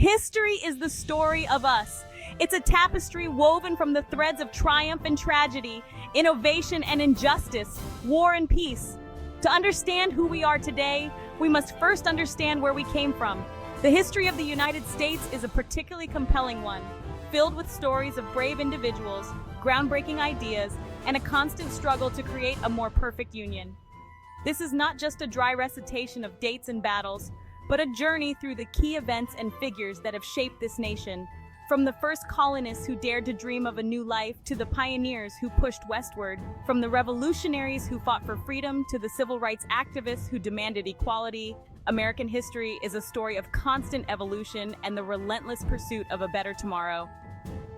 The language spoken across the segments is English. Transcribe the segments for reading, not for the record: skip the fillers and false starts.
History is the story of us. It's a tapestry woven from the threads of triumph and tragedy, innovation and injustice, war and peace. To understand who we are today, we must first understand where we came from. The history of the United States is a particularly compelling one, filled with stories of brave individuals, groundbreaking ideas, and a constant struggle to create a more perfect union. This is not just a dry recitation of dates and battles, but a journey through the key events and figures that have shaped this nation. From the first colonists who dared to dream of a new life, to the pioneers who pushed westward, from the revolutionaries who fought for freedom to the civil rights activists who demanded equality, American history is a story of constant evolution and the relentless pursuit of a better tomorrow.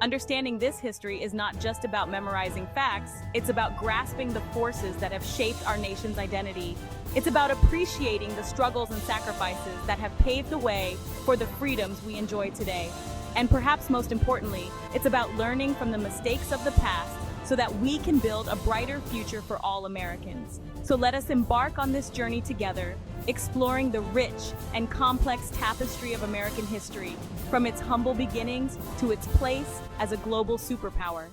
Understanding this history is not just about memorizing facts, it's about grasping the forces that have shaped our nation's identity. It's about appreciating the struggles and sacrifices that have paved the way for the freedoms we enjoy today. And perhaps most importantly, it's about learning from the mistakes of the past so that we can build a brighter future for all Americans. So let us embark on this journey together, exploring the rich and complex tapestry of American history, from its humble beginnings to its place as a global superpower.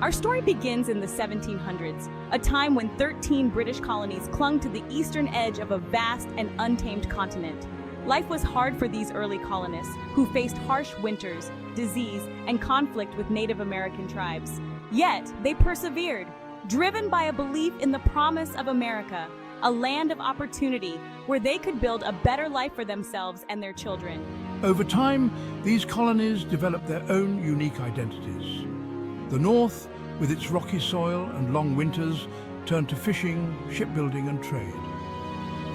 Our story begins in the 1700s, a time when 13 British colonies clung to the eastern edge of a vast and untamed continent. Life was hard for these early colonists, who faced harsh winters, disease, and conflict with Native American tribes. Yet, they persevered, driven by a belief in the promise of America, a land of opportunity where they could build a better life for themselves and their children. Over time, these colonies developed their own unique identities. The North, with its rocky soil and long winters, turned to fishing, shipbuilding and trade.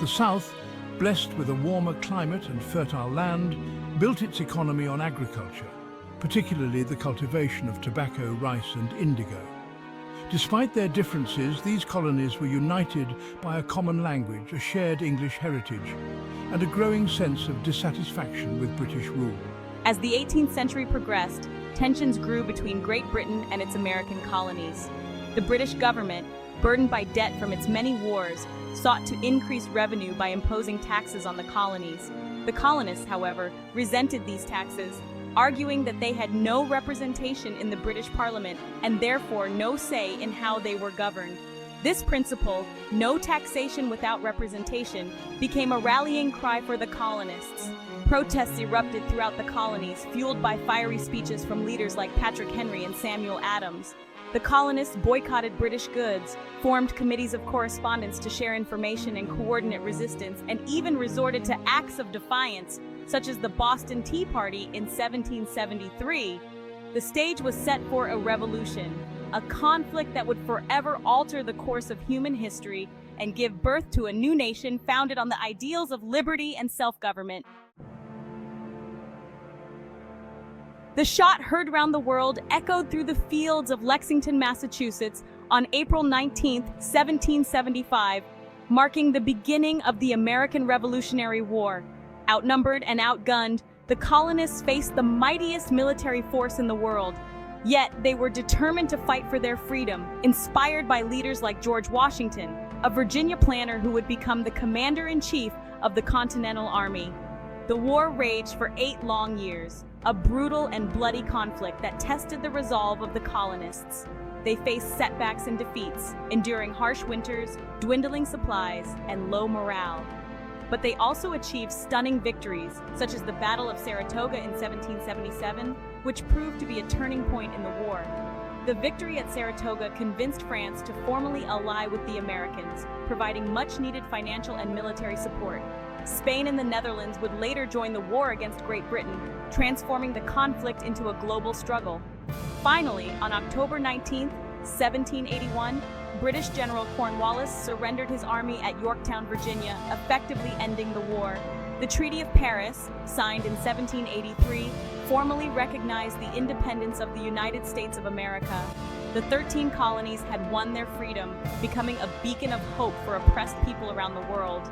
The South, blessed with a warmer climate and fertile land, built its economy on agriculture, particularly the cultivation of tobacco, rice and indigo. Despite their differences, these colonies were united by a common language, a shared English heritage, and a growing sense of dissatisfaction with British rule. As the 18th century progressed, tensions grew between Great Britain and its American colonies. The British government, burdened by debt from its many wars, sought to increase revenue by imposing taxes on the colonies. The colonists, however, resented these taxes, arguing that they had no representation in the British Parliament and therefore no say in how they were governed. This principle, no taxation without representation, became a rallying cry for the colonists. Protests erupted throughout the colonies, fueled by fiery speeches from leaders like Patrick Henry and Samuel Adams. The colonists boycotted British goods, formed committees of correspondence to share information and coordinate resistance, and even resorted to acts of defiance, such as the Boston Tea Party in 1773. The stage was set for a revolution, a conflict that would forever alter the course of human history and give birth to a new nation founded on the ideals of liberty and self-government. The shot heard around the world echoed through the fields of Lexington, Massachusetts on April 19, 1775, marking the beginning of the American Revolutionary War. Outnumbered and outgunned, the colonists faced the mightiest military force in the world. Yet, they were determined to fight for their freedom, inspired by leaders like George Washington, a Virginia planter who would become the commander-in-chief of the Continental Army. The war raged for 8 long years, a brutal and bloody conflict that tested the resolve of the colonists. They faced setbacks and defeats, enduring harsh winters, dwindling supplies, and low morale. But they also achieved stunning victories, such as the Battle of Saratoga in 1777, which proved to be a turning point in the war. The victory at Saratoga convinced France to formally ally with the Americans, providing much-needed financial and military support. Spain and the Netherlands would later join the war against Great Britain, transforming the conflict into a global struggle. Finally, on October 19, 1781, British General Cornwallis surrendered his army at Yorktown, Virginia, effectively ending the war. The Treaty of Paris, signed in 1783, formally recognized the independence of the United States of America. The 13 colonies had won their freedom, becoming a beacon of hope for oppressed people around the world.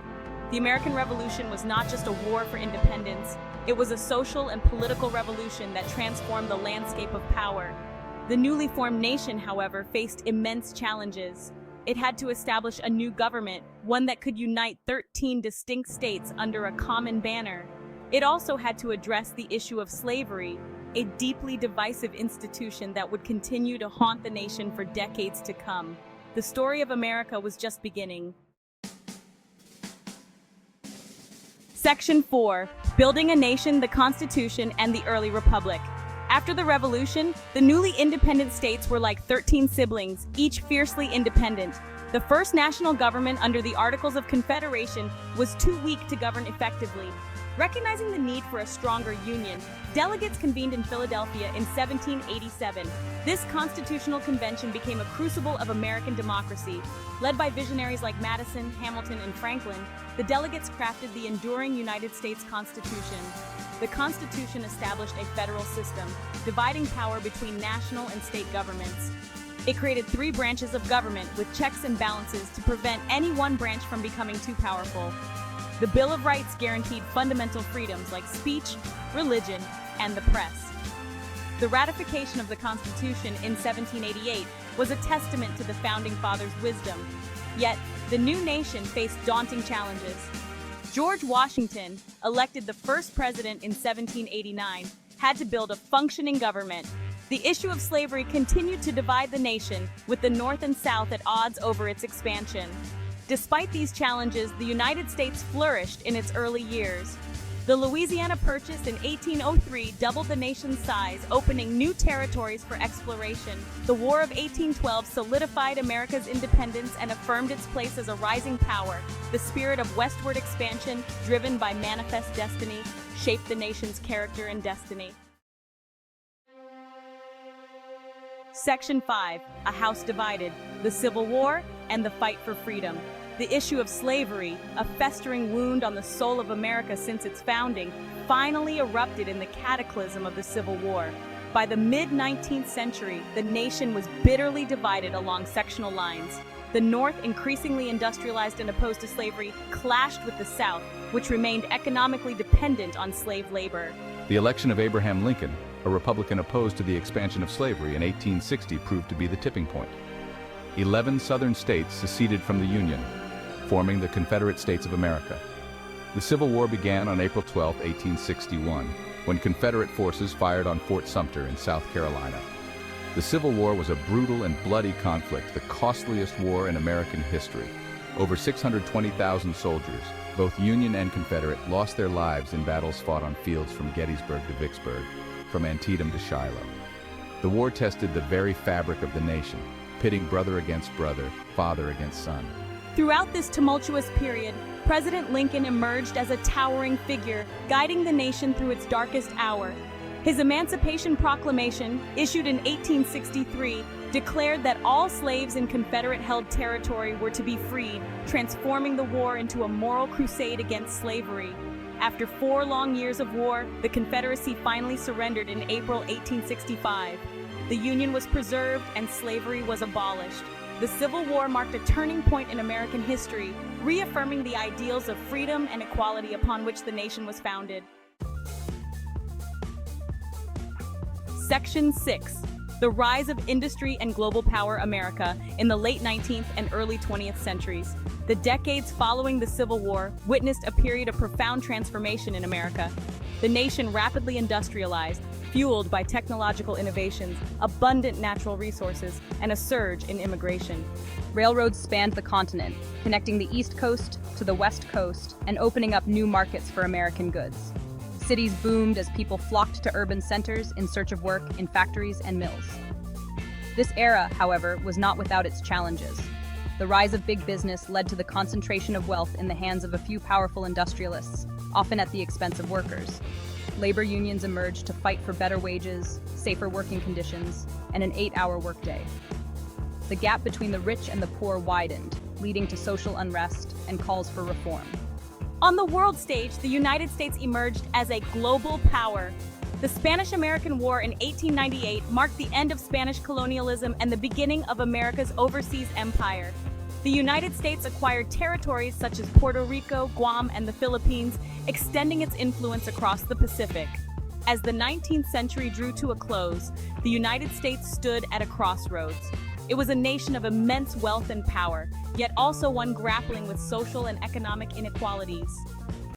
The American Revolution was not just a war for independence, it was a social and political revolution that transformed the landscape of power. The newly formed nation, however, faced immense challenges. it had to establish a new government, one that could unite 13 distinct states under a common banner. It also had to address the issue of slavery, a deeply divisive institution that would continue to haunt the nation for decades to come. The story of America was just beginning. Section 4. Building a Nation, the Constitution, and the Early Republic. After the Revolution, the newly independent states were like 13 siblings, each fiercely independent. The first national government under the Articles of Confederation was too weak to govern effectively. Recognizing the need for a stronger union, delegates convened in Philadelphia in 1787. This constitutional convention became a crucible of American democracy. Led by visionaries like Madison, Hamilton, and Franklin, the delegates crafted the enduring United States Constitution. The Constitution established a federal system, dividing power between national and state governments. It created 3 branches of government with checks and balances to prevent any one branch from becoming too powerful. The Bill of Rights guaranteed fundamental freedoms like speech, religion, and the press. The ratification of the Constitution in 1788 was a testament to the Founding Fathers' wisdom. Yet, the new nation faced daunting challenges. George Washington, elected the first president in 1789, had to build a functioning government. The issue of slavery continued to divide the nation, with the North and South at odds over its expansion. Despite these challenges, the United States flourished in its early years. The Louisiana Purchase in 1803 doubled the nation's size, opening new territories for exploration. The War of 1812 solidified America's independence and affirmed its place as a rising power. The spirit of westward expansion, driven by manifest destiny, shaped the nation's character and destiny. Section 5. A House Divided, the Civil War, and the Fight for Freedom. The issue of slavery, a festering wound on the soul of America since its founding, finally erupted in the cataclysm of the Civil War. By the mid-19th century, the nation was bitterly divided along sectional lines. The North, increasingly industrialized and opposed to slavery, clashed with the South, which remained economically dependent on slave labor. The election of Abraham Lincoln, a Republican opposed to the expansion of slavery in 1860, proved to be the tipping point. 11 Southern states seceded from the Union, forming the Confederate States of America. The Civil War began on April 12, 1861, when Confederate forces fired on Fort Sumter in South Carolina. The Civil War was a brutal and bloody conflict, the costliest war in American history. Over 620,000 soldiers, both Union and Confederate, lost their lives in battles fought on fields from Gettysburg to Vicksburg, from Antietam to Shiloh. The war tested the very fabric of the nation, pitting brother against brother, father against son. Throughout this tumultuous period, President Lincoln emerged as a towering figure, guiding the nation through its darkest hour. His Emancipation Proclamation, issued in 1863, declared that all slaves in Confederate-held territory were to be freed, transforming the war into a moral crusade against slavery. After 4 long years of war, the Confederacy finally surrendered in April 1865. The Union was preserved and slavery was abolished. The Civil War marked a turning point in American history, reaffirming the ideals of freedom and equality upon which the nation was founded. Section 6. The Rise of Industry and Global Power America in the late 19th and early 20th centuries. The decades following the Civil War witnessed a period of profound transformation in America. The nation rapidly industrialized, fueled by technological innovations, abundant natural resources, and a surge in immigration. Railroads spanned the continent, connecting the East Coast to the West Coast and opening up new markets for American goods. Cities boomed as people flocked to urban centers in search of work in factories and mills. This era, however, was not without its challenges. The rise of big business led to the concentration of wealth in the hands of a few powerful industrialists, often at the expense of workers. Labor unions emerged to fight for better wages, safer working conditions, and an 8-hour workday. The gap between the rich and the poor widened, leading to social unrest and calls for reform. On the world stage, the United States emerged as a global power. The Spanish-American War in 1898 marked the end of Spanish colonialism and the beginning of America's overseas empire. The United States acquired territories such as Puerto Rico, Guam, and the Philippines, extending its influence across the Pacific. As the 19th century drew to a close, the United States stood at a crossroads. It was a nation of immense wealth and power, yet also one grappling with social and economic inequalities.